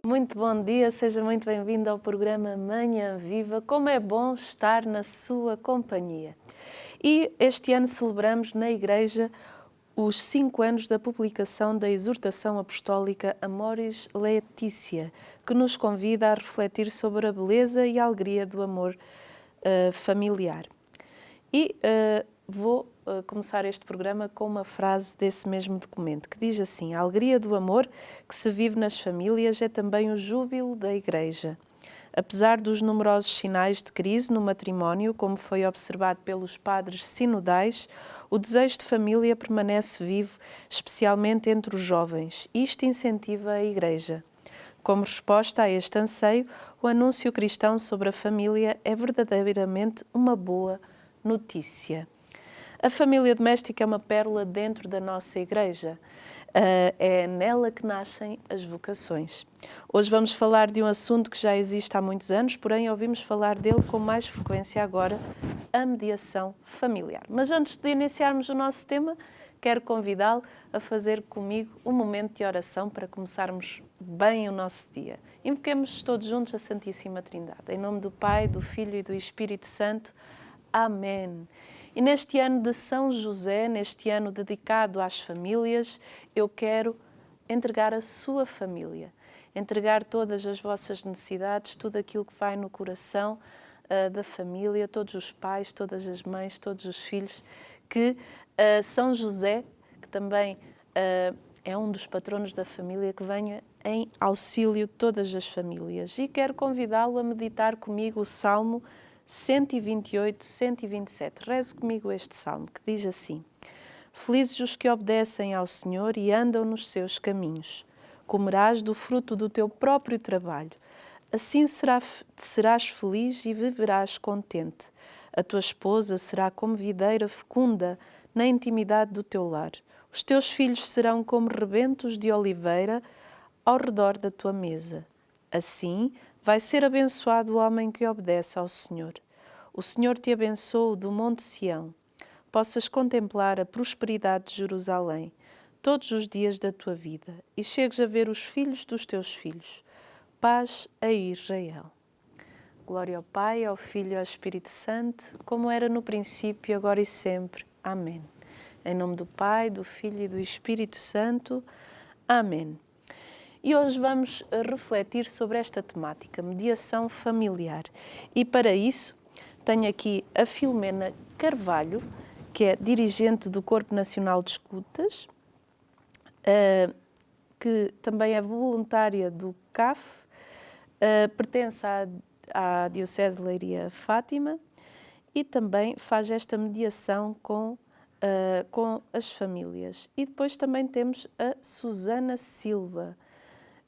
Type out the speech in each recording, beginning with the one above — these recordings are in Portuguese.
Muito bom dia, seja muito bem-vindo ao programa Manhã Viva. Como é bom estar na sua companhia. E este ano celebramos na Igreja os 5 anos da publicação da exortação apostólica Amoris Laetitia, que nos convida a refletir sobre a beleza e a alegria do amor familiar. E vou começar este programa com uma frase desse mesmo documento, que diz assim: a alegria do amor que se vive nas famílias é também o júbilo da Igreja. Apesar dos numerosos sinais de crise no matrimónio, como foi observado pelos padres sinodais, o desejo de família permanece vivo, especialmente entre os jovens. Isto incentiva a Igreja. Como resposta a este anseio, o anúncio cristão sobre a família é verdadeiramente uma boa notícia. A família doméstica é uma pérola dentro da nossa Igreja. É nela que nascem as vocações. Hoje vamos falar de um assunto que já existe há muitos anos, porém ouvimos falar dele com mais frequência agora, a mediação familiar. Mas antes de iniciarmos o nosso tema, quero convidá-lo a fazer comigo um momento de oração para começarmos bem o nosso dia. Invoquemos todos juntos a Santíssima Trindade. Em nome do Pai, do Filho e do Espírito Santo. Amém. E neste ano de São José, neste ano dedicado às famílias, eu quero entregar a sua família, entregar todas as vossas necessidades, tudo aquilo que vai no coração da família, todos os pais, todas as mães, todos os filhos, que São José, que também é um dos patronos da família, que venha em auxílio de todas as famílias. E quero convidá-lo a meditar comigo o Salmo 128, 127. Reze comigo este salmo, que diz assim: felizes os que obedecem ao Senhor e andam nos seus caminhos. Comerás do fruto do teu próprio trabalho. Assim serás feliz e viverás contente. A tua esposa será como videira fecunda na intimidade do teu lar. Os teus filhos serão como rebentos de oliveira ao redor da tua mesa. Assim, vai ser abençoado o homem que obedece ao Senhor. O Senhor te abençoe do Monte Sião. Possas contemplar a prosperidade de Jerusalém todos os dias da tua vida e chegues a ver os filhos dos teus filhos. Paz a Israel. Glória ao Pai, ao Filho e ao Espírito Santo, como era no princípio, agora e sempre. Amém. Em nome do Pai, do Filho e do Espírito Santo. Amém. E hoje vamos refletir sobre esta temática, mediação familiar. E para isso tenho aqui a Filomena Carvalho, que é dirigente do Corpo Nacional de Escutas, que também é voluntária do CAF, pertence à Diocese de Leiria Fátima e também faz esta mediação com as famílias. E depois também temos a Susana Silva,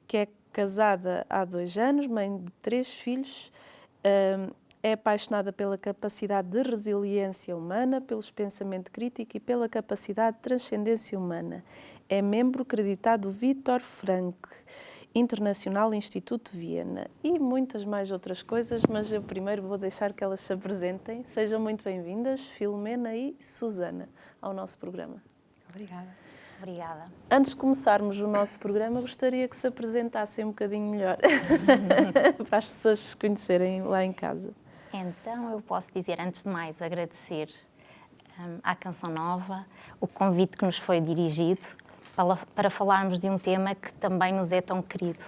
que é casada há 2 anos, mãe de 3 filhos, é apaixonada pela capacidade de resiliência humana, pelo pensamento crítico e pela capacidade de transcendência humana. É membro acreditado do Viktor Frankl, Internacional Instituto de Viena e muitas mais outras coisas, mas eu primeiro vou deixar que elas se apresentem. Sejam muito bem-vindas, Filomena e Susana, ao nosso programa. Obrigada. Obrigada. Antes de começarmos o nosso programa, gostaria que se apresentassem um bocadinho melhor, para as pessoas vos conhecerem lá em casa. Então, eu posso dizer, antes de mais, agradecer à Canção Nova o convite que nos foi dirigido para falarmos de um tema que também nos é tão querido.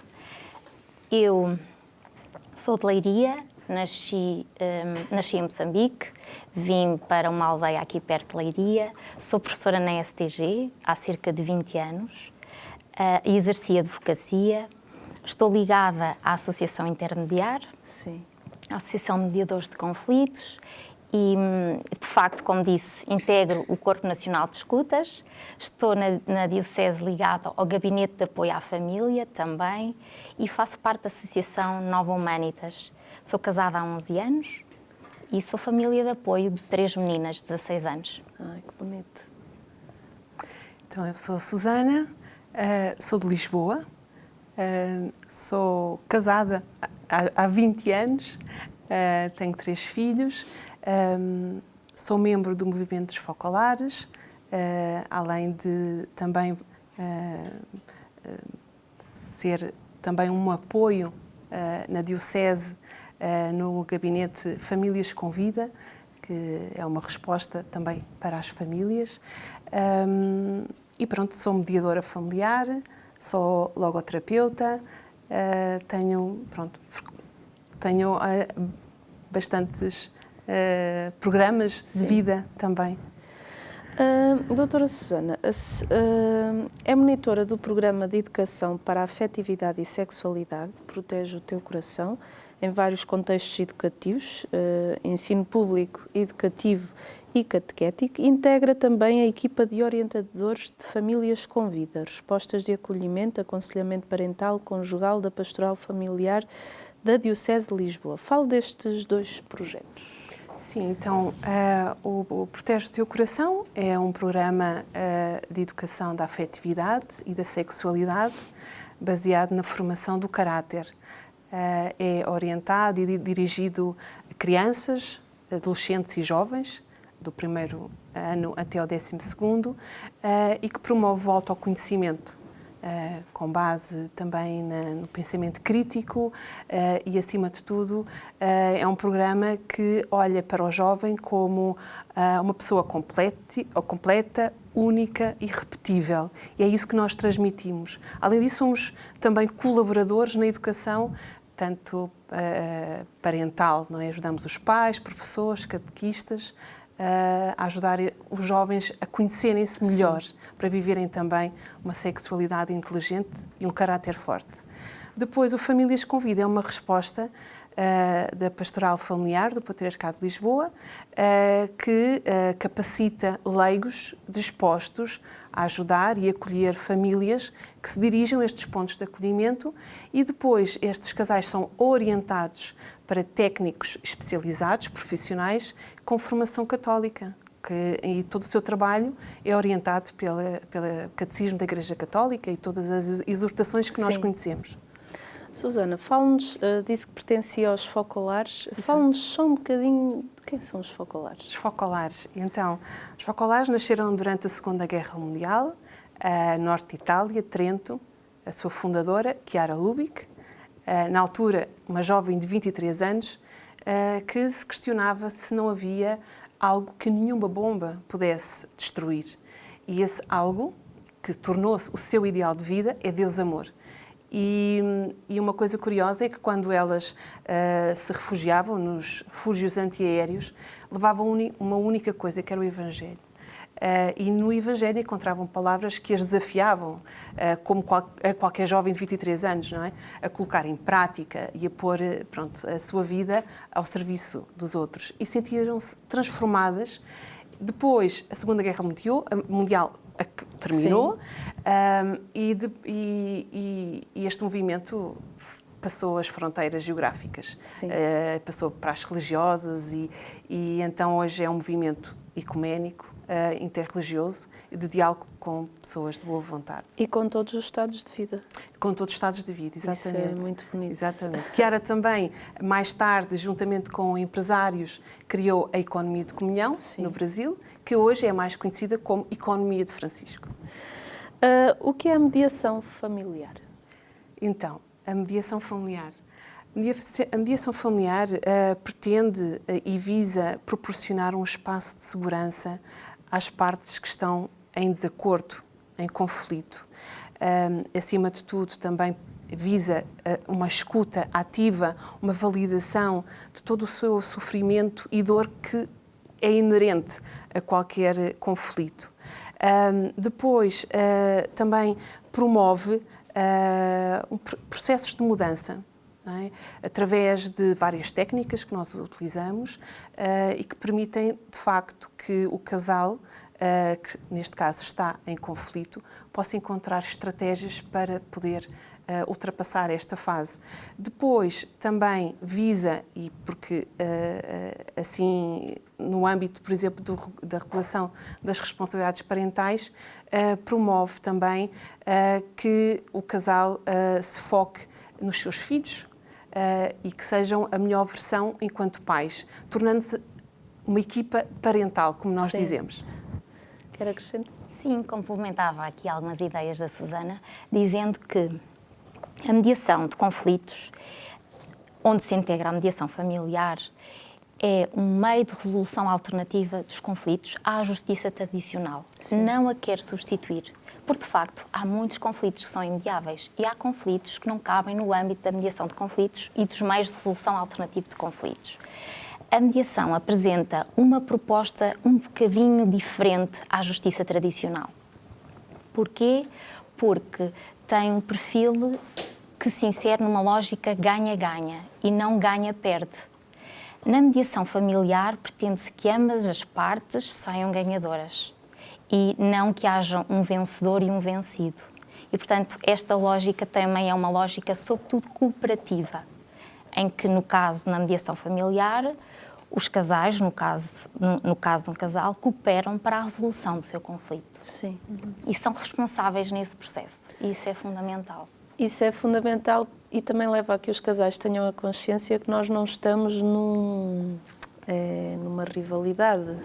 Eu sou de Leiria, nasci em Moçambique, vim para uma aldeia aqui perto de Leiria, sou professora na STG há cerca de 20 anos e exerci advocacia. Estou ligada à Associação Intermediar, Sim. à Associação de Mediadores de Conflitos e, de facto, como disse, integro o Corpo Nacional de Escutas. Estou na Diocese ligada ao Gabinete de Apoio à Família também e faço parte da Associação Nova Humanitas. Sou casada há 11 anos e sou família de apoio de 3 meninas de 16 anos. Ai, que bonito. Então, eu sou a Susana, sou de Lisboa, sou casada há 20 anos, tenho 3 filhos, sou membro do Movimento dos Focolares, além de também ser também um apoio na Diocese, no gabinete Famílias com Vida, que é uma resposta também para as famílias. E pronto, sou mediadora familiar, sou logoterapeuta, tenho bastantes programas de vida também. Doutora Susana, é monitora do Programa de Educação para a Afetividade e Sexualidade, Protege o Teu Coração, em vários contextos educativos, ensino público, educativo e catequético. Integra também a equipa de orientadores de famílias com vida, respostas de acolhimento, aconselhamento parental, conjugal da Pastoral Familiar da Diocese de Lisboa. Fale destes 2 projetos. Sim, então o Protege o Teu Coração é um programa de educação da afetividade e da sexualidade baseado na formação do caráter. É orientado e dirigido a crianças, adolescentes e jovens, do primeiro ano até ao 12º, e que promove o autoconhecimento, com base também no pensamento crítico e, acima de tudo, é um programa que olha para o jovem como uma pessoa completa, única e irrepetível. E é isso que nós transmitimos. Além disso, somos também colaboradores na educação, tanto parental, não é? Ajudamos os pais, professores, catequistas, a ajudar os jovens a conhecerem-se melhor, para viverem também uma sexualidade inteligente e um caráter forte. Depois, o Famílias com Vida é uma resposta da Pastoral Familiar do Patriarcado de Lisboa, que capacita leigos dispostos a ajudar e acolher famílias que se dirigem a estes pontos de acolhimento, e depois estes casais são orientados para técnicos especializados, profissionais, com formação católica. E todo o seu trabalho é orientado pelo Catecismo da Igreja Católica e todas as exortações que nós conhecemos. Susana, fale-nos, disse que pertencia aos focolares. Fale-nos só um bocadinho de quem são os focolares. Os focolares. Então, os focolares nasceram durante a Segunda Guerra Mundial, norte de Itália, Trento, a sua fundadora, Chiara Lubich, na altura uma jovem de 23 anos, que se questionava se não havia algo que nenhuma bomba pudesse destruir. E esse algo, que tornou-se o seu ideal de vida, é Deus Amor. E uma coisa curiosa é que quando elas se refugiavam nos refúgios antiaéreos, levavam uma única coisa, que era o Evangelho. E no Evangelho encontravam palavras que as desafiavam, como qualquer jovem de 23 anos, não é? A colocar em prática e a pôr a sua vida ao serviço dos outros. E sentiram-se transformadas. Depois, a Segunda Guerra Mundial terminou, e este movimento passou as fronteiras geográficas, passou para as religiosas e então hoje é um movimento ecuménico, interreligioso, de diálogo com pessoas de boa vontade. E com todos os estados de vida. Com todos os estados de vida, exatamente. Isso é muito bonito. Exatamente. Chiara também, mais tarde, juntamente com empresários, criou a Economia de Comunhão, no Brasil, que hoje é mais conhecida como Economia de Francisco. O que é a mediação familiar? Então, a mediação familiar. A mediação familiar pretende e visa proporcionar um espaço de segurança às partes que estão em desacordo, em conflito. Acima de tudo, também visa uma escuta ativa, uma validação de todo o seu sofrimento e dor que é inerente a qualquer conflito. Depois, também promove processos de mudança, não é? Através de várias técnicas que nós utilizamos e que permitem, de facto, que o casal, que neste caso está em conflito, possa encontrar estratégias para poder ultrapassar esta fase. Depois, também visa, e porque assim, no âmbito, por exemplo, da regulação das responsabilidades parentais, promove também que o casal se foque nos seus filhos e que sejam a melhor versão enquanto pais, tornando-se uma equipa parental, como nós dizemos. Quer acrescentar? Sim, complementava aqui algumas ideias da Susana, dizendo que A mediação de conflitos, onde se integra a mediação familiar, é um meio de resolução alternativa dos conflitos à justiça tradicional. Sim. Não a quer substituir. Porque, de facto, há muitos conflitos que são imediáveis e há conflitos que não cabem no âmbito da mediação de conflitos e dos meios de resolução alternativo de conflitos. A mediação apresenta uma proposta um bocadinho diferente à justiça tradicional. Porquê? Porque tem um perfil que se insere numa lógica ganha-ganha e não ganha-perde. Na mediação familiar, pretende-se que ambas as partes saiam ganhadoras e não que haja um vencedor e um vencido. E, portanto, esta lógica também é uma lógica, sobretudo, cooperativa, em que, no caso, na mediação familiar, os casais, no caso de um casal, cooperam para a resolução do seu conflito. Sim. E são responsáveis nesse processo. E isso é fundamental. Isso é fundamental e também leva a que os casais tenham a consciência que nós não estamos numa rivalidade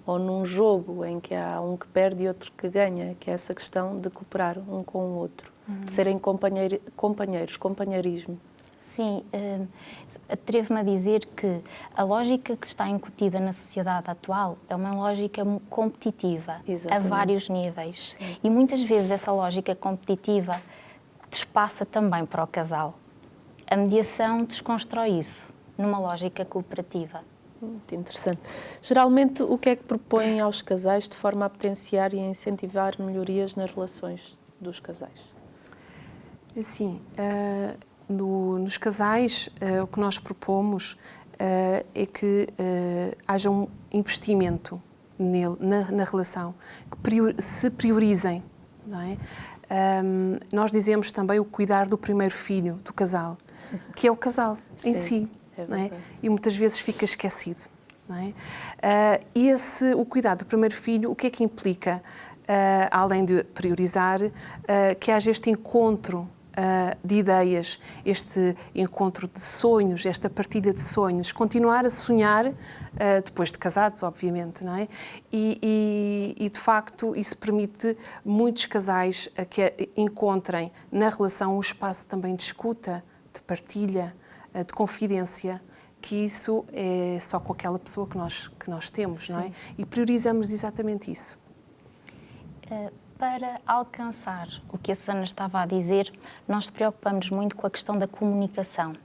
ou num jogo em que há um que perde e outro que ganha, que é essa questão de cooperar um com o outro, de serem companheiros, companheirismo. Sim, atrevo-me a dizer que a lógica que está incutida na sociedade atual é uma lógica competitiva. Exatamente. A vários níveis. Sim. E muitas vezes essa lógica competitiva despassa também para o casal. A mediação desconstrói isso numa lógica cooperativa. Muito interessante. Geralmente, o que é que propõem aos casais de forma a potenciar e a incentivar melhorias nas relações dos casais? Assim, nos casais, o que nós propomos é que haja um investimento na relação, que se priorizem, não é? Nós dizemos também o cuidar do primeiro filho do casal, que é o casal em si, não é? E muitas vezes fica esquecido, não é? O cuidar do primeiro filho, o que é que implica? Além de priorizar, que haja este encontro de ideias, este encontro de sonhos, esta partilha de sonhos, continuar a sonhar depois de casados, obviamente, não é? E de facto isso permite muitos casais que encontrem na relação um espaço também de escuta, de partilha, de confidência, que isso é só com aquela pessoa que nós temos, Sim. não é? E priorizamos exatamente isso. Para alcançar o que a Susana estava a dizer, nós nos preocupamos muito com a questão da comunicação,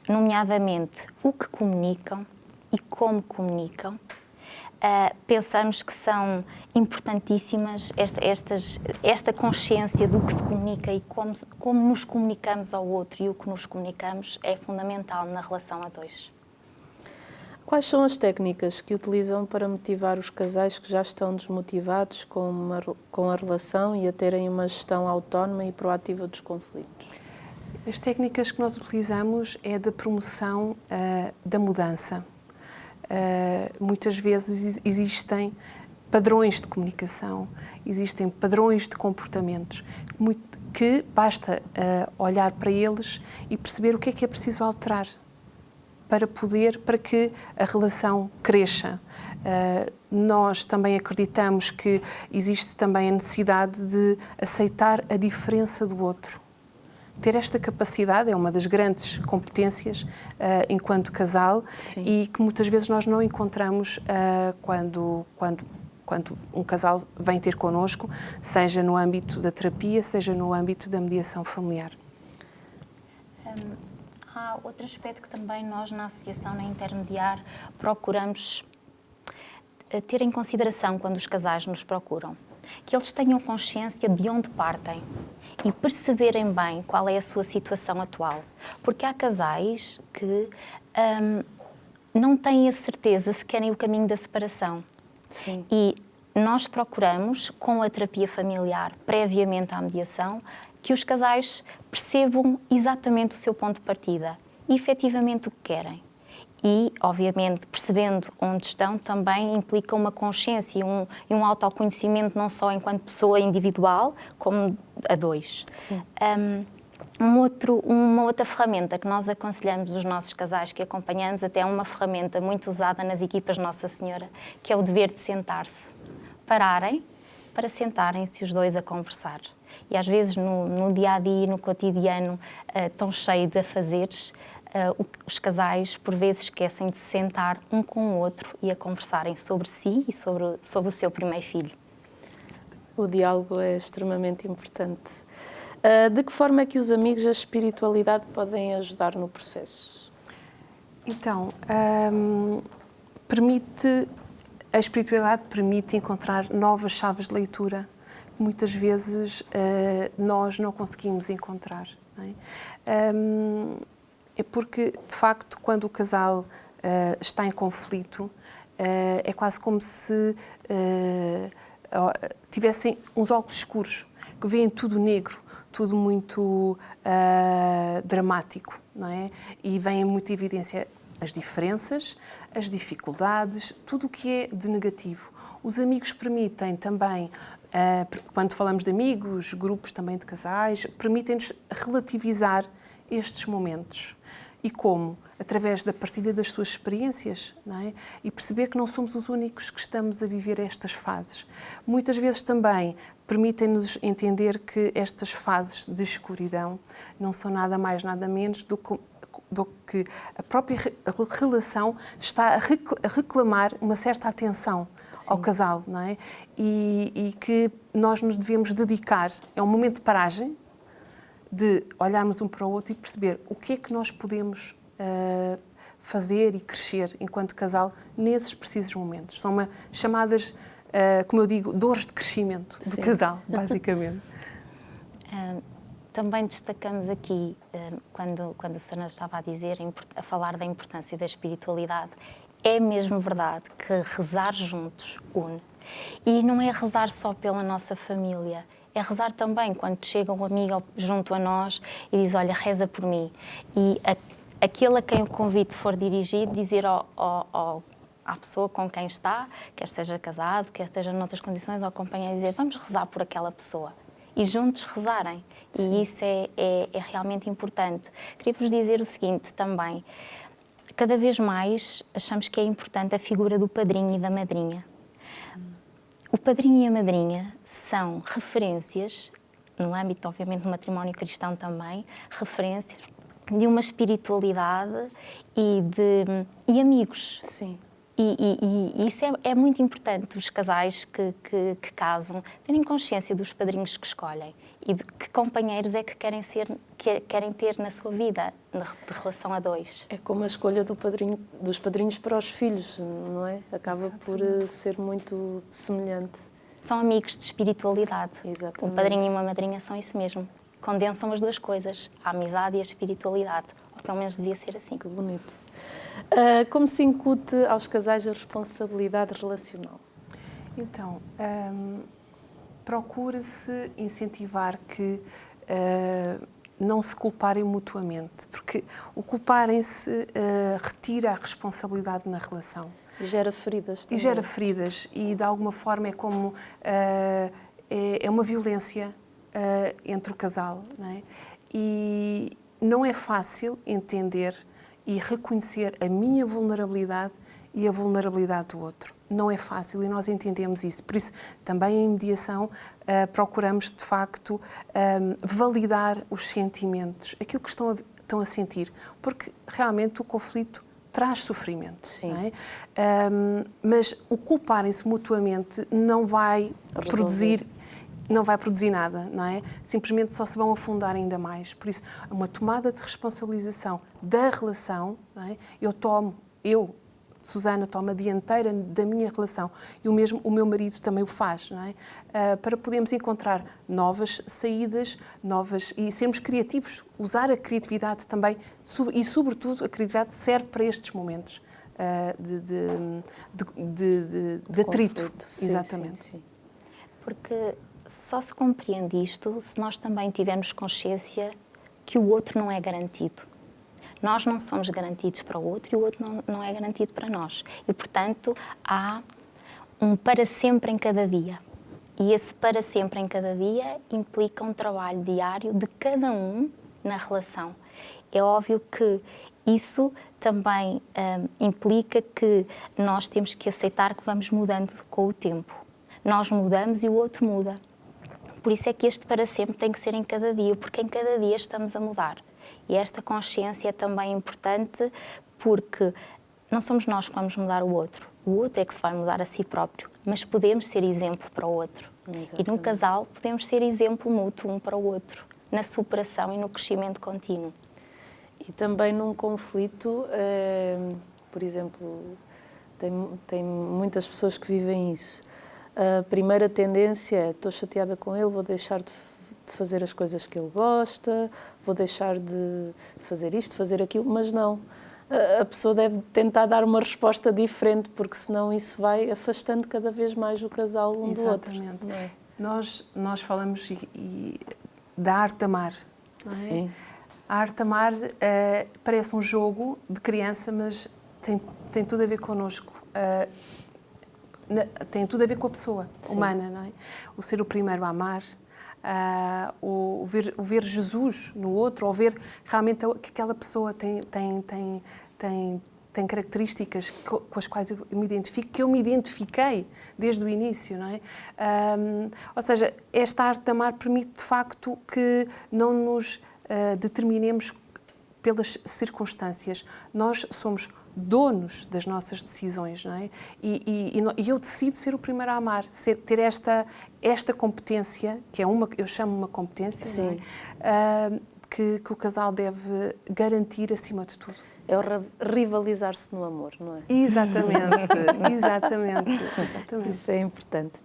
nomeadamente o que comunicam e como comunicam. Pensamos que são importantíssimas esta consciência do que se comunica e como nos comunicamos ao outro, e o que nos comunicamos é fundamental na relação a dois. Quais são as técnicas que utilizam para motivar os casais que já estão desmotivados com a relação e a terem uma gestão autónoma e proativa dos conflitos? As técnicas que nós utilizamos é da promoção da mudança. Muitas vezes existem padrões de comunicação, existem padrões de comportamentos que basta olhar para eles e perceber o que é preciso alterar para que a relação cresça. Nós também acreditamos que existe também a necessidade de aceitar a diferença do outro. Ter esta capacidade é uma das grandes competências enquanto casal. Sim. E que muitas vezes nós não encontramos quando um casal vem ter connosco, seja no âmbito da terapia, seja no âmbito da mediação familiar. Há outro aspecto que também nós, na Associação, na Intermediar, procuramos ter em consideração quando os casais nos procuram. Que eles tenham consciência de onde partem e perceberem bem qual é a sua situação atual. Porque há casais que não têm a certeza se querem o caminho da separação. Sim. E nós procuramos, com a terapia familiar, previamente à mediação, que os casais percebam exatamente o seu ponto de partida e efetivamente o que querem. E, obviamente, percebendo onde estão, também implica uma consciência e um autoconhecimento não só enquanto pessoa individual, como a dois. Sim. Uma outra ferramenta que nós aconselhamos os nossos casais que acompanhamos, até é uma ferramenta muito usada nas equipas Nossa Senhora, que é o dever de sentar-se. Pararem para sentarem-se os dois a conversar. E às vezes no dia-a-dia, no cotidiano, tão cheio de afazeres, os casais por vezes esquecem de se sentar um com o outro e a conversarem sobre si e sobre o seu primeiro filho. O diálogo é extremamente importante. De que forma é que os amigos e a espiritualidade podem ajudar no processo? Então, a espiritualidade permite encontrar novas chaves de leitura que muitas vezes nós não conseguimos encontrar. Não é? É porque, de facto, quando o casal está em conflito, é quase como se tivessem uns óculos escuros, que veem tudo negro, tudo muito dramático, não é? E vem em muita evidência as diferenças, as dificuldades, tudo o que é de negativo. Os amigos permitem também, quando falamos de amigos, grupos também de casais, permitem-nos relativizar estes momentos. E como? Através da partilha das suas experiências, não é? E perceber que não somos os únicos que estamos a viver estas fases. Muitas vezes também permitem-nos entender que estas fases de escuridão não são nada mais, nada menos do que a própria relação está a reclamar uma certa atenção ao casal, não é? E que nós nos devemos dedicar, é um momento de paragem, de olharmos um para o outro e perceber o que é que nós podemos fazer e crescer enquanto casal nesses precisos momentos. São chamadas, como eu digo, dores de crescimento do casal, basicamente. Também destacamos aqui, quando a Susana estava a falar da importância da espiritualidade, é mesmo verdade que rezar juntos une. E não é rezar só pela nossa família, é rezar também quando chega um amigo junto a nós e diz, olha, reza por mim. E aquele a quem o convite for dirigido, dizer à pessoa com quem está, quer seja casado, quer seja noutras condições, ao companheiro, dizer, vamos rezar por aquela pessoa. E juntos rezarem. Sim. E isso é realmente importante. Queria-vos dizer o seguinte também. Cada vez mais achamos que é importante a figura do padrinho e da madrinha. O padrinho e a madrinha são referências, no âmbito, obviamente, do matrimónio cristão também, referências de uma espiritualidade e amigos. Sim. E isso é muito importante, os casais que casam terem consciência dos padrinhos que escolhem e de que companheiros é que querem ter na sua vida, de relação a dois. É como a escolha dos padrinhos para os filhos, não é? Acaba Exatamente. por ser muito semelhante. São amigos de espiritualidade. Exatamente. Um padrinho e uma madrinha são isso mesmo. Condensam as duas coisas, a amizade e a espiritualidade. Ou pelo menos devia ser assim. Que bonito. Como se incute aos casais a responsabilidade relacional? Então, procura-se incentivar que não se culparem mutuamente, porque o culparem-se retira a responsabilidade na relação. E gera feridas também. E gera feridas e, de alguma forma, é como é uma violência entre o casal, não é? E não é fácil entender e reconhecer a minha vulnerabilidade e a vulnerabilidade do outro. Não é fácil e nós entendemos isso. Por isso, também em mediação, procuramos, de facto, validar os sentimentos, aquilo que estão a sentir, porque realmente o conflito traz sofrimento. Sim. Não é? Mas o culparem-se mutuamente não vai produzir nada, não é? Simplesmente só se vão afundar ainda mais. Por isso, uma tomada de responsabilização da relação, não é? Eu, Susana, tomo a dianteira da minha relação e o meu marido também o faz, não é? Para podermos encontrar novas saídas, e sermos criativos, usar a criatividade também e, sobretudo, a criatividade serve para estes momentos de atrito. Sim, exatamente. Sim. Porque só se compreende isto se nós também tivermos consciência que o outro não é garantido. Nós não somos garantidos para o outro e o outro não é garantido para nós. E, portanto, há um para sempre em cada dia. E esse para sempre em cada dia implica um trabalho diário de cada um na relação. É óbvio que isso também implica que nós temos que aceitar que vamos mudando com o tempo. Nós mudamos e o outro muda. Por isso é que este para sempre tem que ser em cada dia, porque em cada dia estamos a mudar. E esta consciência é também importante porque não somos nós que vamos mudar o outro é que se vai mudar a si próprio, mas podemos ser exemplo para o outro. Exatamente. E no casal podemos ser exemplo mútuo um para o outro, na superação e no crescimento contínuo. E também num conflito, por exemplo, tem muitas pessoas que vivem isso. A primeira tendência é: estou chateada com ele, vou deixar de fazer as coisas que ele gosta, vou deixar de fazer isto, fazer aquilo, mas não. A pessoa deve tentar dar uma resposta diferente, porque senão isso vai afastando cada vez mais o casal um do outro. Exatamente. Não é? Nós falamos da arte de amar. Não é? Sim. A arte de amar parece um jogo de criança, mas tem tudo a ver connosco. Tem tudo a ver com a pessoa humana, não é? O ser o primeiro a amar, o ver Jesus no outro, ou ver realmente que aquela pessoa tem características com as quais eu me identifico, que eu me identifiquei desde o início, não é? Ou seja, esta arte de amar permite de facto que não nos determinemos pelas circunstâncias. Nós somos donos das nossas decisões, não é? E eu decido ser o primeiro a amar, ter esta competência, que é eu chamo uma competência, sim, não é? Que o casal deve garantir acima de tudo. É o rivalizar-se no amor, não é? Exatamente, exatamente. Isso é importante.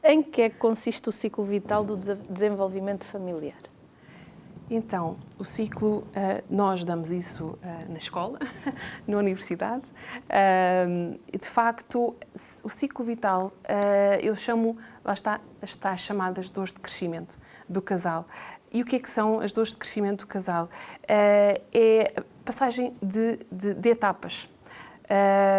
Em que é que consiste o ciclo vital do desenvolvimento familiar? Então, o ciclo, nós damos isso na escola, na universidade. De facto, o ciclo vital, eu chamo, lá está as chamadas dores de crescimento do casal. E o que é que são as dores de crescimento do casal? É a passagem de etapas,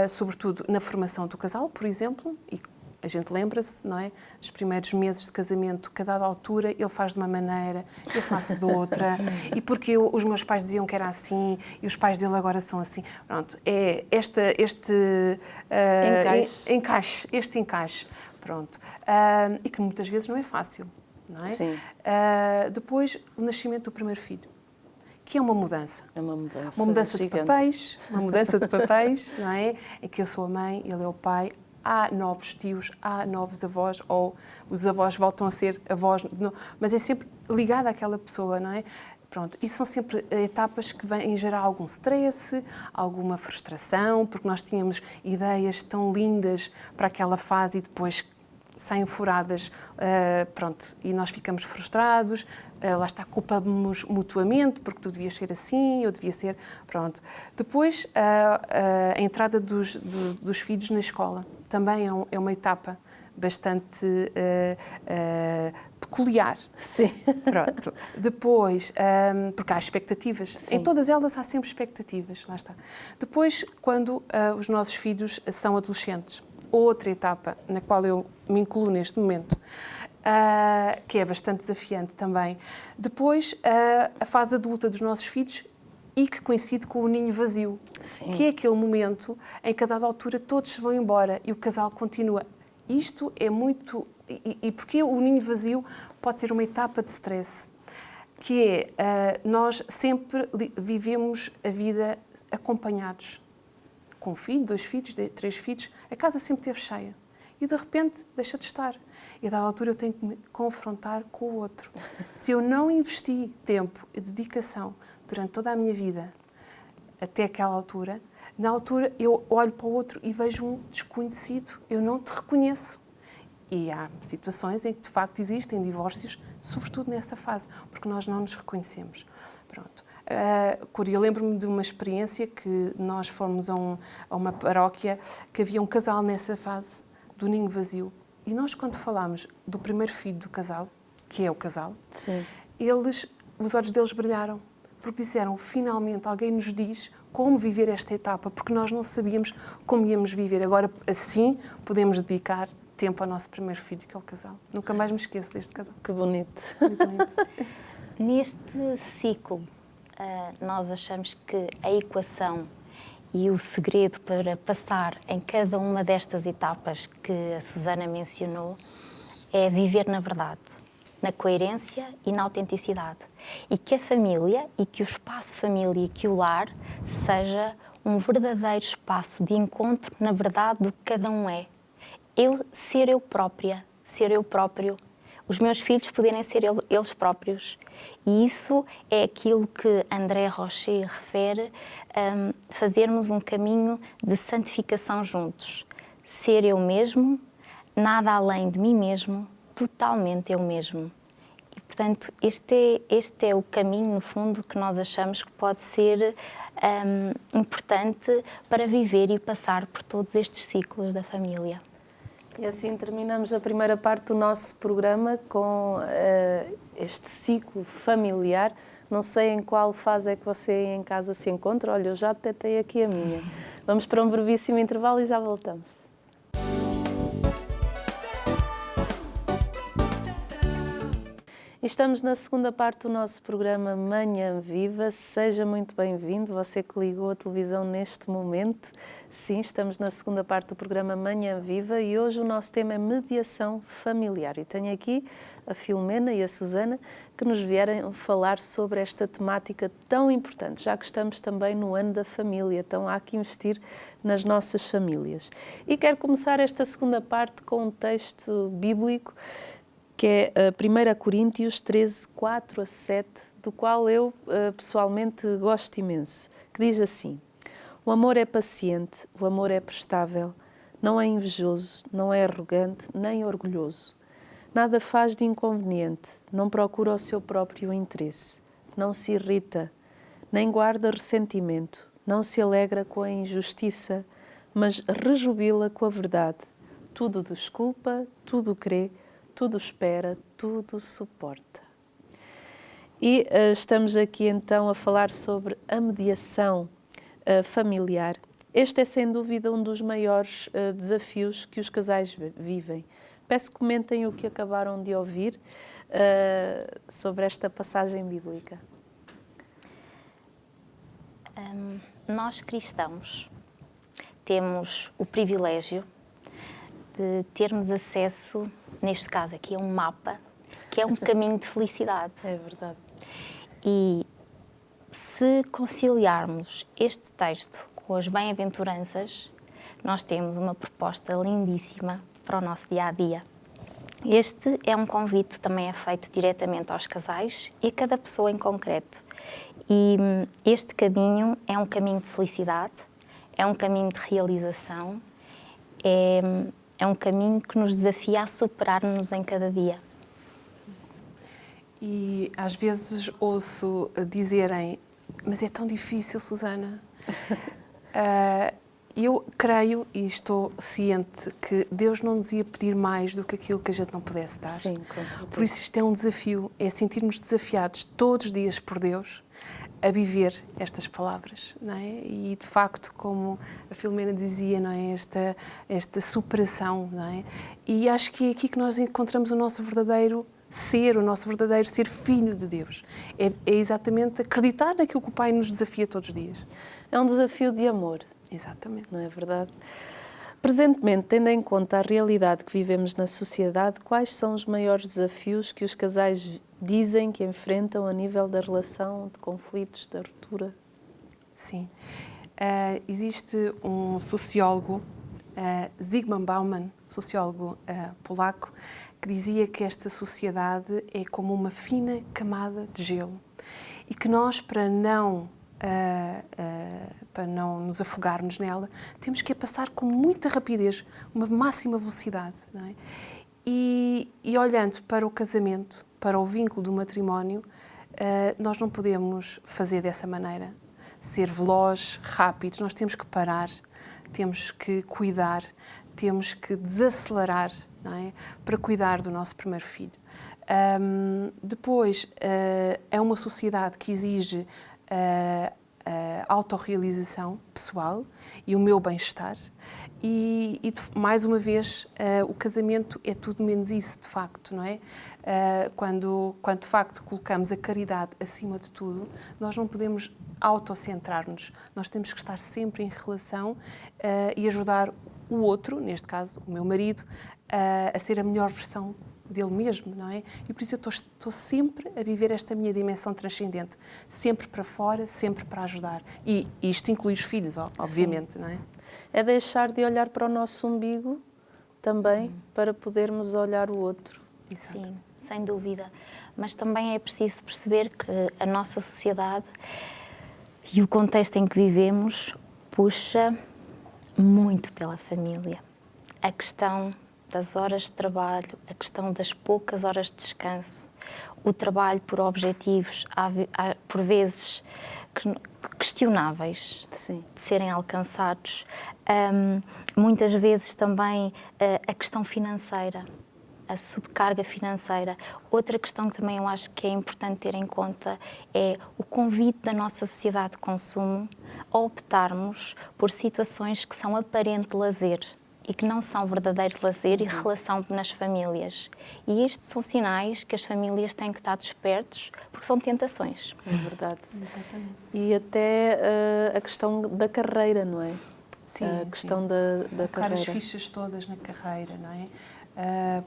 sobretudo na formação do casal, por exemplo, e a gente lembra-se, não é? Nos primeiros meses de casamento, a dada altura, ele faz de uma maneira, eu faço de outra, e porque os meus pais diziam que era assim, e os pais dele agora são assim. Pronto, é este encaixe, pronto. E que muitas vezes não é fácil, não é? Sim. Depois, o nascimento do primeiro filho, que é uma mudança. É uma mudança. Uma mudança de gigante. papéis, não é? Em que eu sou a mãe, ele é o pai. Há novos tios, há novos avós, ou os avós voltam a ser avós, mas é sempre ligado àquela pessoa, não é? Pronto, e são sempre etapas que vêm gerar algum stress, alguma frustração, porque nós tínhamos ideias tão lindas para aquela fase e depois saem furadas, pronto, e nós ficamos frustrados, lá está, culpamos mutuamente, porque tu devias ser assim, eu devia ser, pronto. Depois, a entrada dos filhos na escola, também é uma etapa bastante peculiar. Sim. Pronto. Depois, porque há expectativas. Sim. Em todas elas há sempre expectativas, lá está. Depois, quando os nossos filhos são adolescentes, outra etapa na qual eu me incluo neste momento, que é bastante desafiante também. Depois, a fase adulta dos nossos filhos e que coincide com o ninho vazio, Sim. que é aquele momento em que a dada altura todos se vão embora e o casal continua. Isto é muito... E porque o ninho vazio pode ser uma etapa de stress, que é, nós sempre vivemos a vida acompanhados, com um filho, 2 filhos, 3 filhos, a casa sempre esteve cheia. E de repente deixa de estar. E a dada altura eu tenho que me confrontar com o outro. Se eu não investi tempo e dedicação durante toda a minha vida até aquela altura, na altura eu olho para o outro e vejo um desconhecido, eu não te reconheço. E há situações em que de facto existem divórcios, sobretudo nessa fase, porque nós não nos reconhecemos. Pronto. Eu lembro-me de uma experiência que nós fomos a uma paróquia que havia um casal nessa fase do ninho vazio. E nós, quando falámos do primeiro filho do casal, que é o casal, Sim. os olhos deles brilharam, porque disseram, finalmente alguém nos diz como viver esta etapa, porque nós não sabíamos como íamos viver. Agora, assim, podemos dedicar tempo ao nosso primeiro filho, que é o casal. Nunca mais me esqueço deste casal. Que bonito. Muito bonito. Neste ciclo, nós achamos que a equação e o segredo para passar em cada uma destas etapas que a Susana mencionou é viver na verdade. na coerência e na autenticidade. E que a família e que o espaço família e que o lar seja um verdadeiro espaço de encontro na verdade do que cada um é. Ser eu própria, ser eu próprio, os meus filhos poderem ser eles próprios. E isso é aquilo que André Rocher refere, fazermos um caminho de santificação juntos. Ser eu mesmo, nada além de mim mesmo, totalmente eu mesmo. E, portanto, este é o caminho, no fundo, que nós achamos que pode ser importante para viver e passar por todos estes ciclos da família. E assim terminamos a primeira parte do nosso programa com este ciclo familiar. Não sei em qual fase é que você em casa se encontra. Olha, eu já detetei aqui a minha. Vamos para um brevíssimo intervalo e já voltamos. Estamos na segunda parte do nosso programa Manhã Viva. Seja muito bem-vindo, você que ligou a televisão neste momento. Sim, estamos na segunda parte do programa Manhã Viva e hoje o nosso tema é mediação familiar. E tenho aqui a Filomena e a Susana que nos vierem falar sobre esta temática tão importante, já que estamos também no ano da família, então há que investir nas nossas famílias. E quero começar esta segunda parte com um texto bíblico que é 1 Coríntios 13, 4 a 7, do qual eu pessoalmente gosto imenso, que diz assim: o amor é paciente, o amor é prestável, não é invejoso, não é arrogante, nem orgulhoso. Nada faz de inconveniente, não procura o seu próprio interesse, não se irrita, nem guarda ressentimento, não se alegra com a injustiça, mas rejubila com a verdade. Tudo desculpa, tudo crê, tudo espera, tudo suporta. E estamos aqui então a falar sobre a mediação familiar. Este é sem dúvida um dos maiores desafios que os casais vivem. Peço que comentem o que acabaram de ouvir sobre esta passagem bíblica. Nós cristãos temos o privilégio de termos acesso, neste caso aqui, a um mapa, que é um caminho de felicidade. É verdade. E se conciliarmos este texto com as bem-aventuranças, nós temos uma proposta lindíssima para o nosso dia-a-dia. Este é um convite que também é feito diretamente aos casais e a cada pessoa em concreto. E este caminho é um caminho de felicidade, é um caminho de realização, é um caminho que nos desafia a superar-nos em cada dia. E às vezes ouço dizerem: mas é tão difícil, Susana. Eu creio e estou ciente que Deus não nos ia pedir mais do que aquilo que a gente não pudesse dar. Sim, com certeza. Por isso isto é um desafio, é sentirmos desafiados todos os dias por Deus a viver estas palavras, não é? E de facto, como a Filomena dizia, não é? Esta superação, não é? E acho que é aqui que nós encontramos o nosso verdadeiro ser filho de Deus. É exatamente acreditar naquilo que o Pai nos desafia todos os dias. É um desafio de amor. Exatamente. Não é verdade? Presentemente, tendo em conta a realidade que vivemos na sociedade, quais são os maiores desafios que os casais dizem que enfrentam a nível da relação, de conflitos, da ruptura? Sim. Existe um sociólogo, Zygmunt Bauman, sociólogo polaco, que dizia que esta sociedade é como uma fina camada de gelo e que nós, para não nos afogarmos nela, temos que a passar com muita rapidez, uma máxima velocidade. Não é? E olhando para o casamento, para o vínculo do matrimónio, nós não podemos fazer dessa maneira, ser velozes, rápidos, nós temos que parar, temos que cuidar, temos que desacelerar, não é? Para cuidar do nosso primeiro filho. Depois, é uma sociedade que exige a autorrealização pessoal e o meu bem-estar e mais uma vez, o casamento é tudo menos isso, de facto, não é? Quando de facto colocamos a caridade acima de tudo, nós não podemos autocentrar-nos, nós temos que estar sempre em relação e ajudar o outro, neste caso o meu marido, a ser a melhor versão dele mesmo, não é? E por isso eu estou sempre a viver esta minha dimensão transcendente, sempre para fora, sempre para ajudar. E isto inclui os filhos, obviamente, Sim. não é? É deixar de olhar para o nosso umbigo também para podermos olhar o outro. Exato. Sim, sem dúvida. Mas também é preciso perceber que a nossa sociedade e o contexto em que vivemos puxa muito pela família. A questão das horas de trabalho, a questão das poucas horas de descanso, o trabalho por objetivos, por vezes questionáveis Sim. de serem alcançados. Muitas vezes também a questão financeira, a subcarga financeira. Outra questão que também eu acho que é importante ter em conta é o convite da nossa sociedade de consumo a optarmos por situações que são aparente lazer e que não são verdadeiro lazer e relação nas famílias. E estes são sinais que as famílias têm que estar despertos, porque são tentações. É verdade. Exatamente. E até a questão da carreira, não é? Sim, a questão da colocar carreira. as fichas todas na carreira, não é?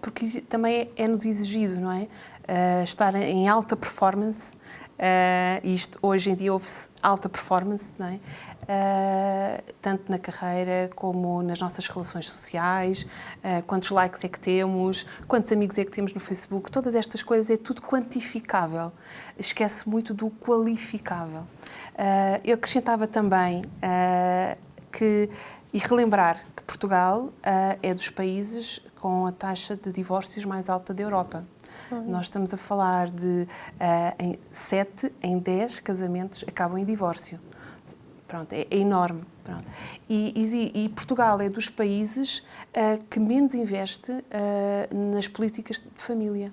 Porque também é-nos exigido, não é? Estar em alta performance, isto hoje em dia ouve-se alta performance, não é? Tanto na carreira como nas nossas relações sociais, quantos likes é que temos, quantos amigos é que temos no Facebook, todas estas coisas é tudo quantificável, esquece muito do qualificável. Eu acrescentava também e relembrar que Portugal é dos países com a taxa de divórcios mais alta da Europa. Nós estamos a falar de 7 em 10 casamentos acabam em divórcio. Pronto, é enorme. Pronto. E Portugal é dos países que menos investe nas políticas de família.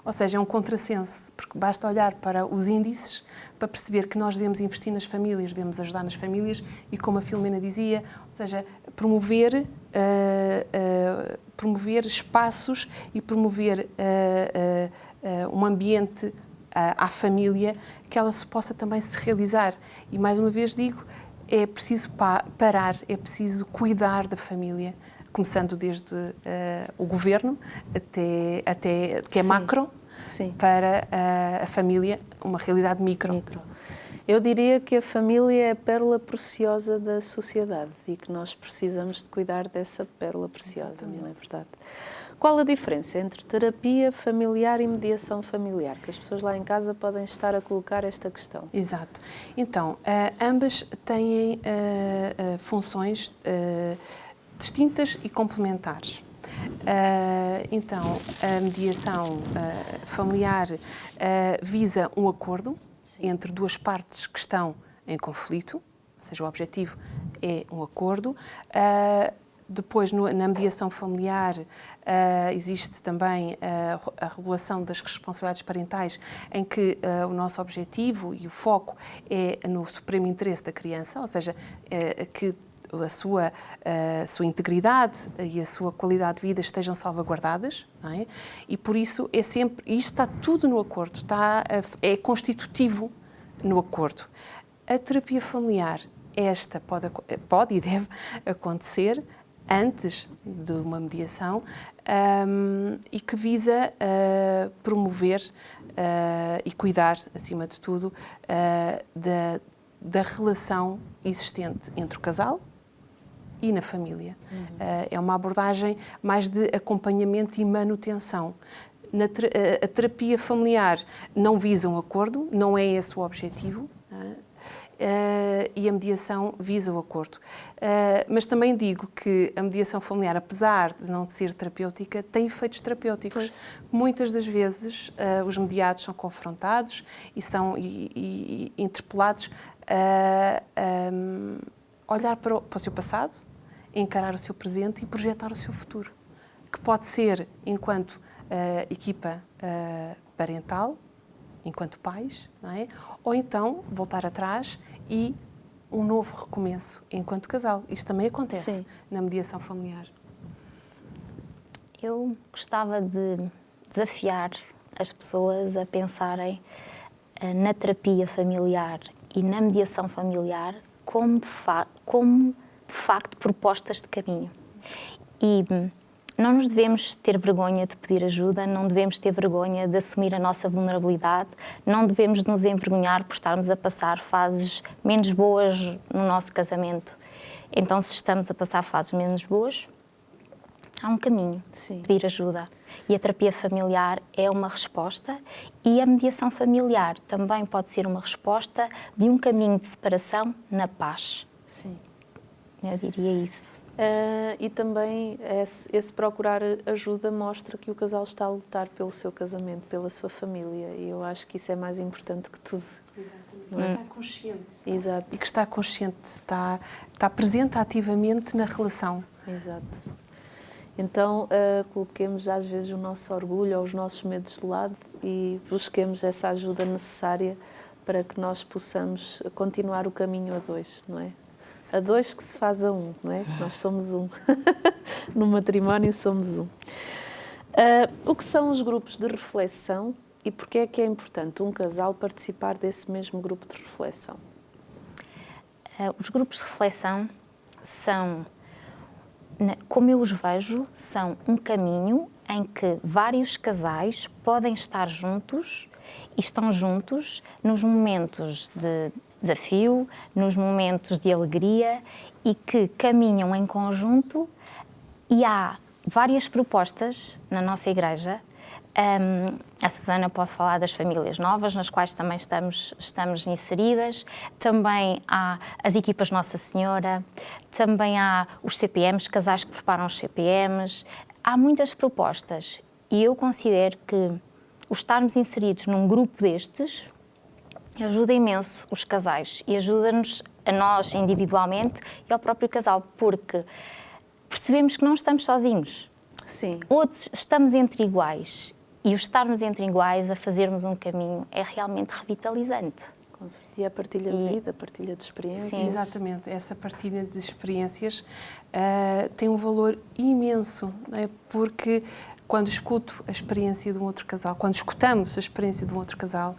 Ou seja, é um contrassenso, porque basta olhar para os índices para perceber que nós devemos investir nas famílias, devemos ajudar nas famílias e, como a Filomena dizia, ou seja, promover espaços e promover um ambiente à família que ela se possa também se realizar. E, mais uma vez digo, é preciso parar, é preciso cuidar da família, começando desde o governo até que é Sim. macro, Sim. para a família, uma realidade micro. Eu diria que a família é a pérola preciosa da sociedade e que nós precisamos de cuidar dessa pérola preciosa, Exatamente. não é verdade? Qual a diferença entre terapia familiar e mediação familiar? Que as pessoas lá em casa podem estar a colocar esta questão. Exato. Então, ambas têm funções distintas e complementares. Então, a mediação familiar visa um acordo entre duas partes que estão em conflito, ou seja, o objetivo é um acordo. Depois, na mediação familiar, existe também a regulação das responsabilidades parentais, em que o nosso objetivo e o foco é no supremo interesse da criança, ou seja, que a sua integridade e a sua qualidade de vida estejam salvaguardadas, não é? E por isso isto está tudo no acordo, é constitutivo no acordo. A terapia familiar, esta pode e deve acontecer antes de uma mediação e que visa promover e cuidar, acima de tudo, da relação existente entre o casal e na família. É uma abordagem mais de acompanhamento e manutenção. A terapia familiar não visa um acordo, não é esse o objetivo, e a mediação visa o acordo. Mas também digo que a mediação familiar, apesar de não ser terapêutica, tem efeitos terapêuticos. Pois. Muitas das vezes os mediados são confrontados e são interpelados a olhar para o seu passado, encarar o seu presente e projetar o seu futuro, que pode ser enquanto equipa parental, enquanto pais, não é? Ou então voltar atrás e um novo recomeço enquanto casal. Isto também acontece Sim. na mediação familiar. Eu gostava de desafiar as pessoas a pensarem na terapia familiar e na mediação familiar como de facto propostas de caminho. E não nos devemos ter vergonha de pedir ajuda, não devemos ter vergonha de assumir a nossa vulnerabilidade, não devemos nos envergonhar por estarmos a passar fases menos boas no nosso casamento. Então, se estamos a passar fases menos boas, há um caminho, Sim. pedir ajuda. E a terapia familiar é uma resposta, e a mediação familiar também pode ser uma resposta de um caminho de separação na paz. Sim. Eu diria isso. E também esse procurar ajuda mostra que o casal está a lutar pelo seu casamento, pela sua família, e eu acho que isso é mais importante que tudo. Exatamente. Está consciente. Exato. E que está consciente, está presente ativamente na relação. Exato. Então, coloquemos às vezes o nosso orgulho ou os nossos medos de lado e busquemos essa ajuda necessária para que nós possamos continuar o caminho a dois, não é? A dois que se faz a um, não é? Nós somos um. No matrimónio somos um. O que são os grupos de reflexão e porquê é importante um casal participar desse mesmo grupo de reflexão? Os grupos de reflexão são, como eu os vejo, são um caminho em que vários casais podem estar juntos e estão juntos nos momentos de desafio, nos momentos de alegria, e que caminham em conjunto. E há várias propostas na nossa igreja. A Susana pode falar das famílias novas, nas quais também estamos inseridas. Também há as equipas Nossa Senhora, também há os CPMs, casais que preparam os CPMs. Há muitas propostas, e eu considero que o estarmos inseridos num grupo destes ajuda imenso os casais e ajuda-nos a nós individualmente e ao próprio casal, porque percebemos que não estamos sozinhos. Sim. Outros estamos entre iguais, e o estarmos entre iguais a fazermos um caminho é realmente revitalizante. Com certeza. E a partilha de vida, a partilha de experiências. Sim, exatamente. Essa partilha de experiências tem um valor imenso, não é? Porque quando escuto a experiência de um outro casal, quando escutamos a experiência de um outro casal,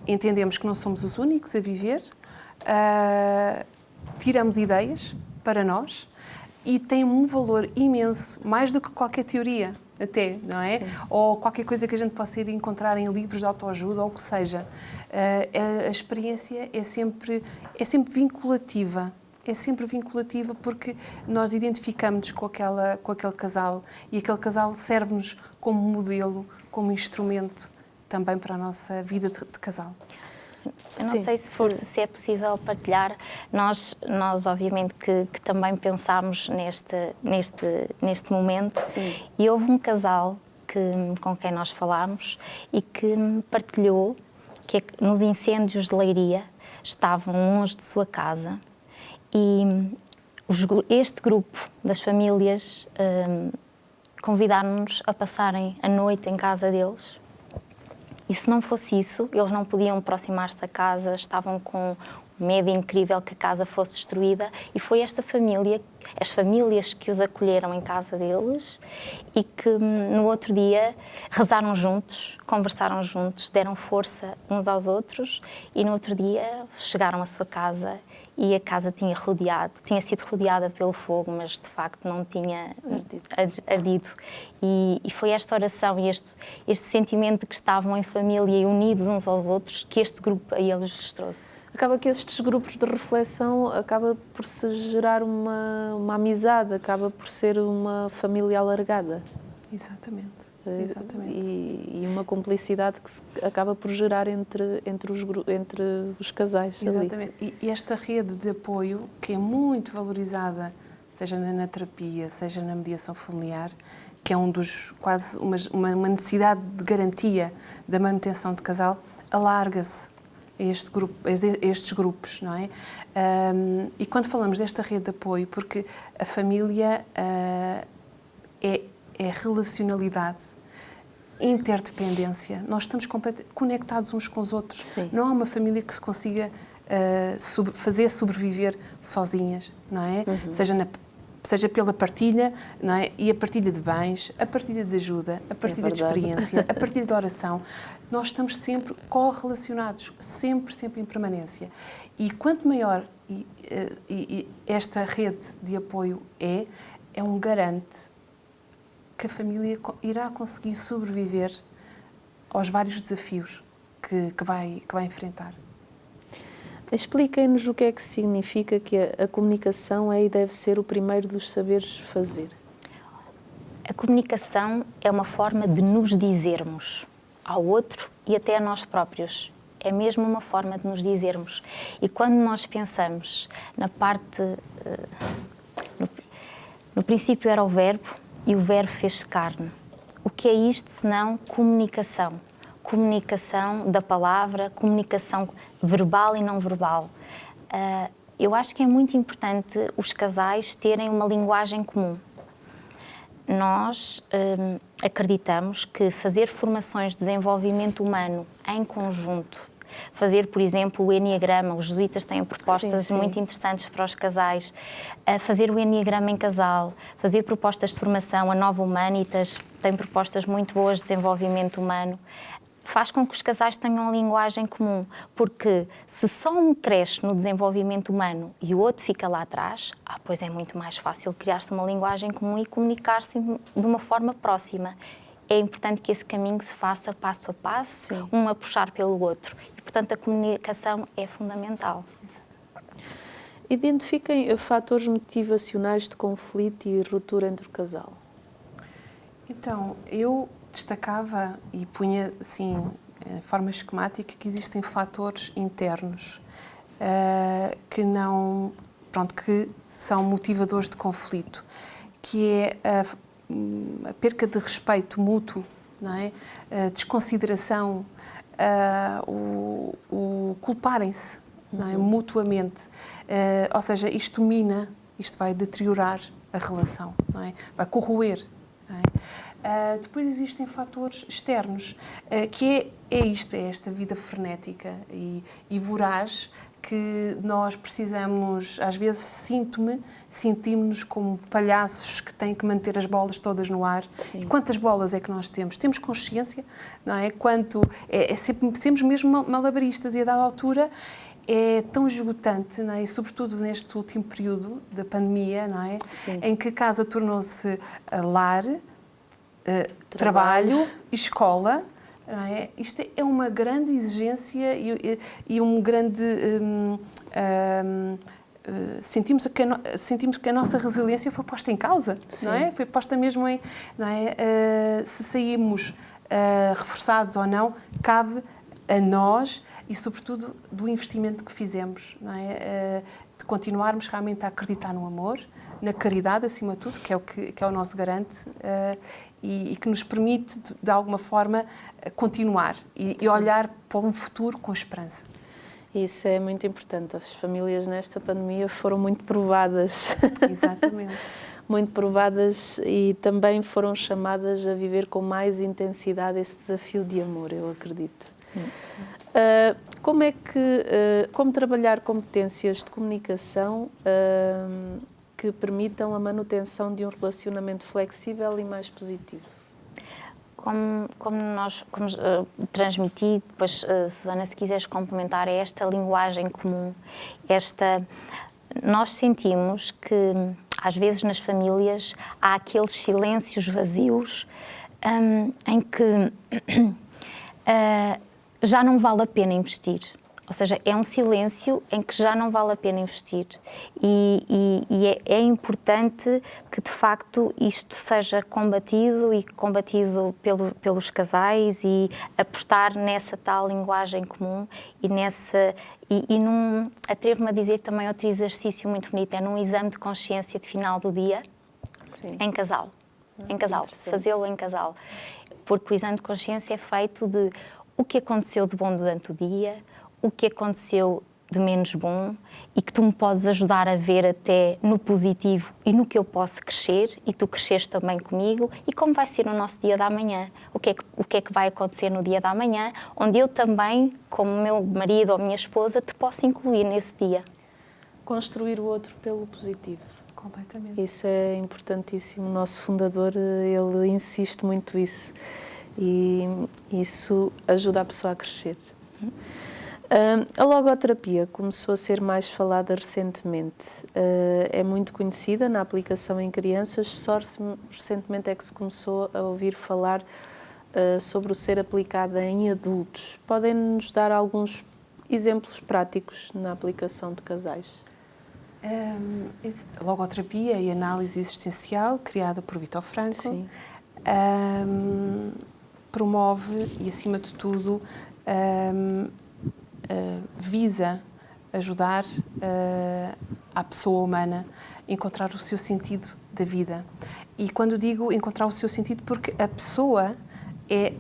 entendemos que não somos os únicos a viver, tiramos ideias para nós e tem um valor imenso, mais do que qualquer teoria, até, não é? Sim. Ou qualquer coisa que a gente possa ir encontrar em livros de autoajuda ou o que seja. A experiência é sempre vinculativa. É sempre vinculativa porque nós identificamos com aquele casal e aquele casal serve-nos como modelo, como instrumento também para a nossa vida de casal. Eu não sei se é possível partilhar. Nós obviamente, que também pensámos neste momento. Sim. E houve um casal com quem nós falámos e que me partilhou que nos incêndios de Leiria estavam longe de sua casa, e este grupo das famílias convidaram-nos a passarem a noite em casa deles. E se não fosse isso, eles não podiam aproximar-se da casa, estavam com um medo incrível que a casa fosse destruída, e foi esta família, as famílias que os acolheram em casa deles e que no outro dia rezaram juntos, conversaram juntos, deram força uns aos outros, e no outro dia chegaram à sua casa e a casa tinha sido rodeada pelo fogo, mas de facto não tinha ardido. E foi esta oração e este sentimento de que estavam em família e unidos uns aos outros que este grupo a eles lhes trouxe. Acaba que estes grupos de reflexão acaba por se gerar uma amizade, acaba por ser uma família alargada. Exatamente. E uma cumplicidade que se acaba por gerar entre os casais. Exatamente. Ali. E esta rede de apoio, que é muito valorizada, seja na terapia, seja na mediação familiar, que é quase uma necessidade de garantia da manutenção de casal, alarga-se a estes grupos, não é? E quando falamos desta rede de apoio, porque a família é relacionalidade, interdependência. Nós estamos conectados uns com os outros. Sim. Não há uma família que se consiga fazer sobreviver sozinhas, não é? Uhum. Seja pela partilha, não é? E a partilha de bens, a partilha de ajuda, a partilha de experiência, a partilha de oração. Nós estamos sempre correlacionados, sempre em permanência. E quanto maior esta rede de apoio é um garante que a família irá conseguir sobreviver aos vários desafios que vai enfrentar. Expliquem-nos o que é que significa que a comunicação é e deve ser o primeiro dos saberes fazer. A comunicação é uma forma de nos dizermos ao outro e até a nós próprios. É mesmo uma forma de nos dizermos. E quando nós pensamos na parte... No princípio era o verbo e o verbo fez-se carne. O que é isto senão comunicação? Comunicação da palavra, comunicação verbal e não verbal. Eu acho que é muito importante os casais terem uma linguagem comum. Nós acreditamos que fazer formações de desenvolvimento humano em conjunto, fazer, por exemplo, o Enneagrama, os jesuítas têm propostas muito interessantes para os casais, fazer o Enneagrama em casal, fazer propostas de formação, a Nova Humanitas tem propostas muito boas de desenvolvimento humano, faz com que os casais tenham uma linguagem comum, porque se só um cresce no desenvolvimento humano e o outro fica lá atrás, pois é muito mais fácil criar-se uma linguagem comum e comunicar-se de uma forma próxima. É importante que esse caminho se faça passo a passo, um a puxar pelo outro. E, portanto, a comunicação é fundamental. Identifiquem fatores motivacionais de conflito e ruptura entre o casal. Então, eu destacava e punha, assim, de forma esquemática, que existem fatores internos que são motivadores de conflito, que é a perca de respeito mútuo, não é? A desconsideração, o culparem-se, não é? Mutuamente. Ou seja, isto mina, isto vai deteriorar a relação, não é? Vai corroer. Não é? Depois existem fatores externos, que é esta vida frenética e voraz, que nós precisamos, às vezes sentimos-nos como palhaços que têm que manter as bolas todas no ar. E quantas bolas é que nós temos? Temos consciência, não é? Sempre mesmo malabaristas, e a dada altura é tão esgotante, não é? E sobretudo neste último período da pandemia, não é? Em que a casa tornou-se lar, trabalho, escola. Não é? Isto é uma grande exigência e um grande... sentimos que a nossa resiliência foi posta em causa, não é? Foi posta mesmo em... Não é? Se saímos reforçados ou não, cabe a nós e, sobretudo, do investimento que fizemos, não é? De continuarmos realmente a acreditar no amor, na caridade, acima de tudo, que é o nosso garante e que nos permite, de alguma forma, continuar e olhar para um futuro com esperança. Isso é muito importante. As famílias nesta pandemia foram muito provadas. Exatamente. Muito provadas e também foram chamadas a viver com mais intensidade esse desafio de amor, eu acredito. Como trabalhar competências de comunicação que permitam a manutenção de um relacionamento flexível e mais positivo? Como transmiti, depois, Susana, se quiseres complementar, é esta linguagem comum, nós sentimos que, às vezes, nas famílias, há aqueles silêncios vazios em que já não vale a pena investir. Ou seja, é um silêncio em que já não vale a pena investir. E é importante que, de facto, isto seja combatido pelos casais e apostar nessa tal linguagem comum atrevo-me a dizer que também outro exercício muito bonito é num exame de consciência de final do dia, em casal. Fazê-lo em casal. Porque o exame de consciência é feito de o que aconteceu de bom durante o dia, o que aconteceu de menos bom e que tu me podes ajudar a ver até no positivo e no que eu posso crescer e tu cresceres também comigo e como vai ser o nosso dia da manhã, o que é que vai acontecer no dia da manhã, onde eu também, como meu marido ou minha esposa, te posso incluir nesse dia. Construir o outro pelo positivo. Completamente. Isso é importantíssimo. O nosso fundador, ele insiste muito isso e isso ajuda a pessoa a crescer. A logoterapia começou a ser mais falada recentemente. É muito conhecida na aplicação em crianças, só recentemente é que se começou a ouvir falar sobre o ser aplicada em adultos. Podem nos dar alguns exemplos práticos na aplicação de casais? A logoterapia e análise existencial, criada por Viktor Frankl, promove e, acima de tudo, visa ajudar a pessoa humana a encontrar o seu sentido da vida. E quando digo encontrar o seu sentido, porque a pessoa é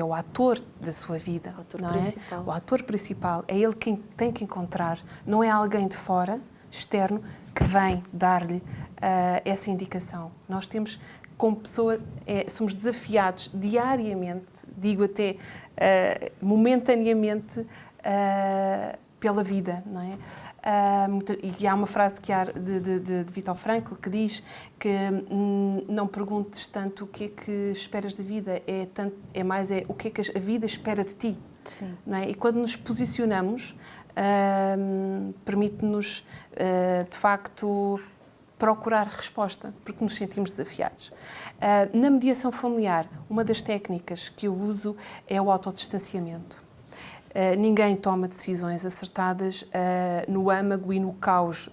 o ator da sua vida, não é? O ator principal. É ele quem tem que encontrar, não é alguém de fora, externo, que vem dar-lhe essa indicação. Nós temos, como pessoa, somos desafiados diariamente, digo até momentaneamente, pela vida, não é? E há uma frase de Viktor Frankl que diz que não perguntes tanto o que é que esperas da vida, é mais o que é que a vida espera de ti. Sim. Não é? E quando nos posicionamos, permite-nos, de facto, procurar resposta, porque nos sentimos desafiados. Na mediação familiar, uma das técnicas que eu uso é o autodistanciamento. Ninguém toma decisões acertadas no âmago e no caos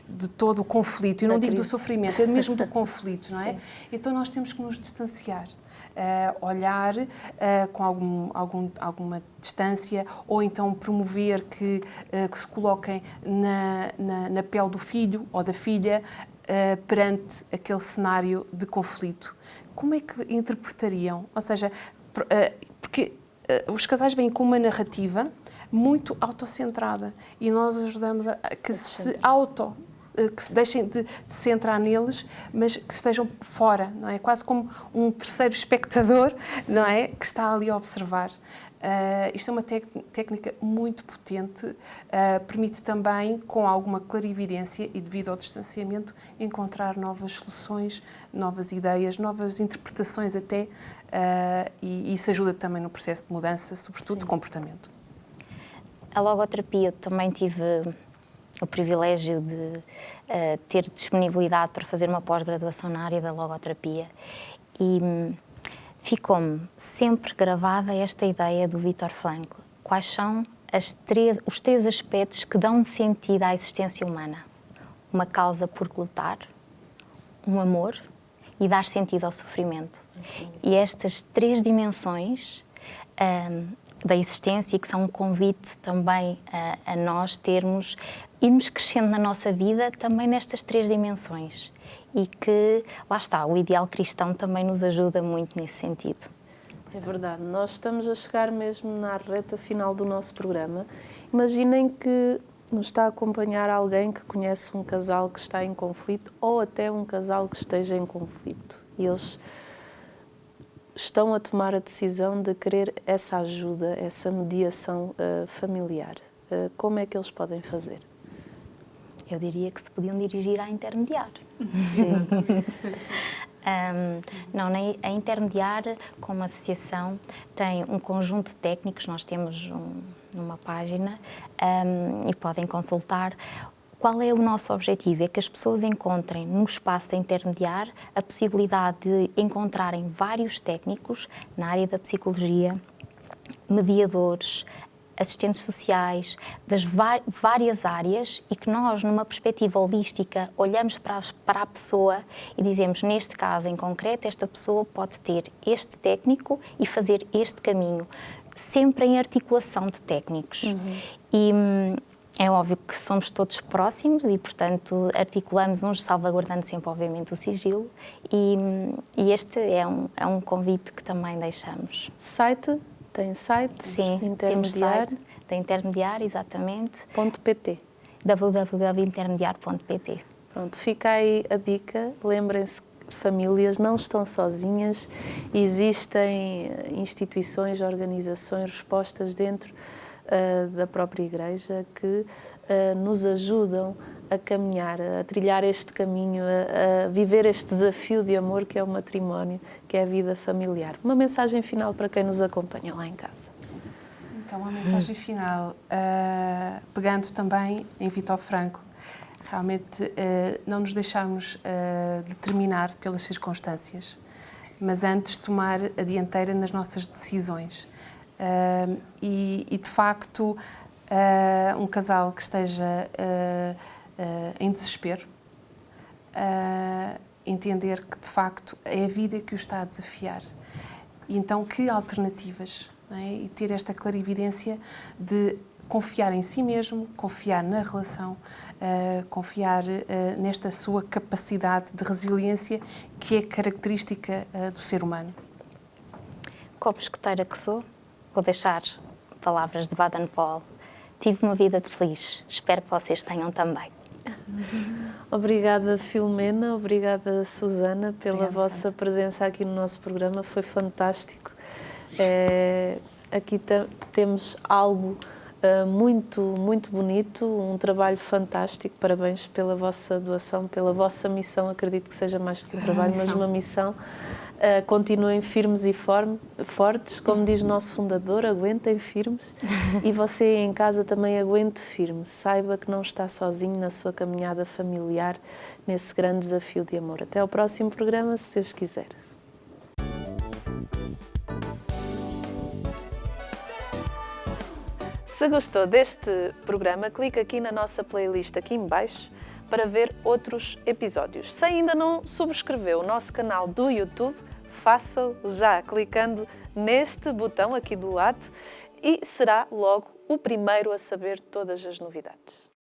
de todo o conflito. Eu não digo do sofrimento, é mesmo do conflito, não é? Sim. Então nós temos que nos distanciar, olhar com alguma distância, ou então promover que se coloquem na pele do filho ou da filha perante aquele cenário de conflito. Como é que interpretariam? Ou seja, porque os casais vêm com uma narrativa muito autocentrada e nós ajudamos a que se deixem de se centrar neles, mas que estejam fora, não é? Quase como um terceiro espectador, não é? Que está ali a observar. Isto é uma técnica muito potente, permite também, com alguma clarividência e devido ao distanciamento, encontrar novas soluções, novas ideias, novas interpretações até, e isso ajuda também no processo de mudança, sobretudo de comportamento. A logoterapia, eu também tive o privilégio de ter disponibilidade para fazer uma pós-graduação na área da logoterapia e ficou-me sempre gravada esta ideia do Viktor Frankl. Quais são os três aspectos que dão sentido à existência humana? Uma causa por lutar, um amor e dar sentido ao sofrimento. E estas três dimensões da existência, que são um convite também a nós irmos crescendo na nossa vida também nestas três dimensões. E que, lá está, o ideal cristão também nos ajuda muito nesse sentido. É verdade. Nós estamos a chegar mesmo na reta final do nosso programa. Imaginem que nos está a acompanhar alguém que conhece um casal que está em conflito ou até um casal que esteja em conflito. E eles estão a tomar a decisão de querer essa ajuda, essa mediação familiar. Como é que eles podem fazer? Eu diria que se podiam dirigir à Intermediar. Sim. A Intermediar, como associação, tem um conjunto de técnicos. Nós temos numa página e podem consultar. Qual é o nosso objetivo? É que as pessoas encontrem no espaço da Intermediar a possibilidade de encontrarem vários técnicos na área da psicologia, mediadores, assistentes sociais, das várias áreas, e que nós, numa perspectiva holística, olhamos para a pessoa e dizemos, neste caso em concreto, esta pessoa pode ter este técnico e fazer este caminho, sempre em articulação de técnicos. E é óbvio que somos todos próximos e, portanto, articulamos uns, salvaguardando sempre, obviamente, o sigilo, e este é um convite que também deixamos. Site? Tem site? Sim, temos site da Intermediar, exatamente. .pt. www.intermediar.pt. Pronto, fica aí a dica. Lembrem-se que famílias não estão sozinhas. Existem instituições, organizações, respostas dentro da própria Igreja que nos ajudam a caminhar, a trilhar este caminho, a viver este desafio de amor que é o matrimónio, que é a vida familiar. Uma mensagem final para quem nos acompanha lá em casa. Então, uma mensagem final, pegando também em Viktor Frankl, realmente não nos deixarmos determinar pelas circunstâncias, mas antes tomar a dianteira nas nossas decisões. E de facto, um casal que esteja em desespero, entender que de facto é a vida que o está a desafiar. E então, que alternativas? Não é? E ter esta clarividência de confiar em si mesmo, confiar na relação, confiar nesta sua capacidade de resiliência que é característica do ser humano. Como escuteira que sou, vou deixar palavras de Baden-Powell. Tive uma vida feliz, espero que vocês tenham também. Obrigada, Filomena, obrigada, Susana, pela vossa Sandra. presença aqui no nosso programa, foi fantástico. Aqui temos algo muito, muito bonito, um trabalho fantástico, parabéns pela vossa doação, pela vossa missão, acredito que seja mais do que um trabalho, mas uma missão. Continuem firmes e fortes, como diz o nosso fundador, aguentem firmes, e você em casa também aguente firme, saiba que não está sozinho na sua caminhada familiar, nesse grande desafio de amor. Até ao próximo programa, se Deus quiser. Se gostou deste programa, clique aqui na nossa playlist aqui em baixo para ver outros episódios. Se ainda não subscreveu o nosso canal do YouTube, faça-o já clicando neste botão aqui do lado e será logo o primeiro a saber todas as novidades.